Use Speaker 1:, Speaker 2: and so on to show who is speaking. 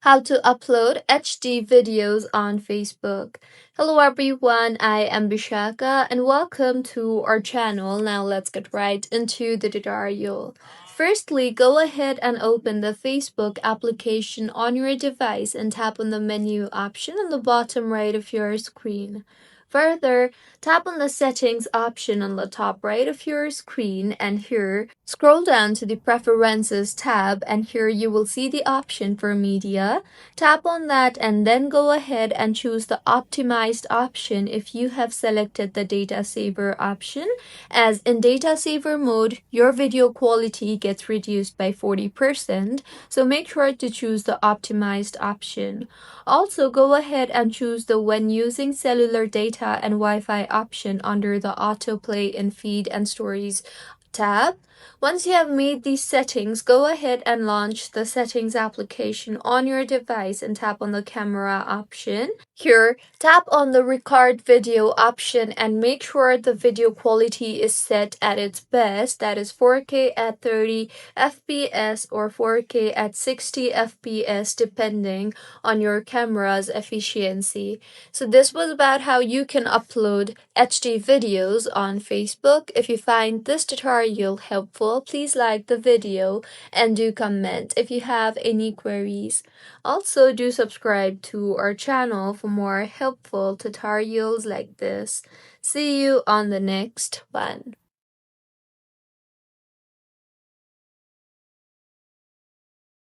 Speaker 1: How to upload HD videos on Facebook. Hello everyone, I am Bishaka and welcome to our channel. Now let's get right into the tutorial. Firstly, go ahead and open the Facebook application on your device and tap on the menu option on the bottom right of your screen. Further, tap on the settings option on the top right of your screen and here scroll down to the preferences tab and here you will see the option for media. Tap on that and then go ahead and choose the optimized option if you have selected the data saver option, as in data saver mode your video quality gets reduced by 40%, so make sure to choose the optimized option. Also, go ahead and choose the when using cellular data and Wi-Fi option under the autoplay in feed and stories tab. Once you have made these settings, go ahead and launch the settings application on your device and tap on the camera option. Here, tap on the record video option and make sure the video quality is set at its best, that is 4K at 30 FPS or 4K at 60 FPS depending on your camera's efficiency. So this was about how you can upload HD videos on Facebook. If you find this tutorial helpful, please like the video and do comment if you have any queries. Also, do subscribe to our channel for more helpful tutorials like this. See you on the next one.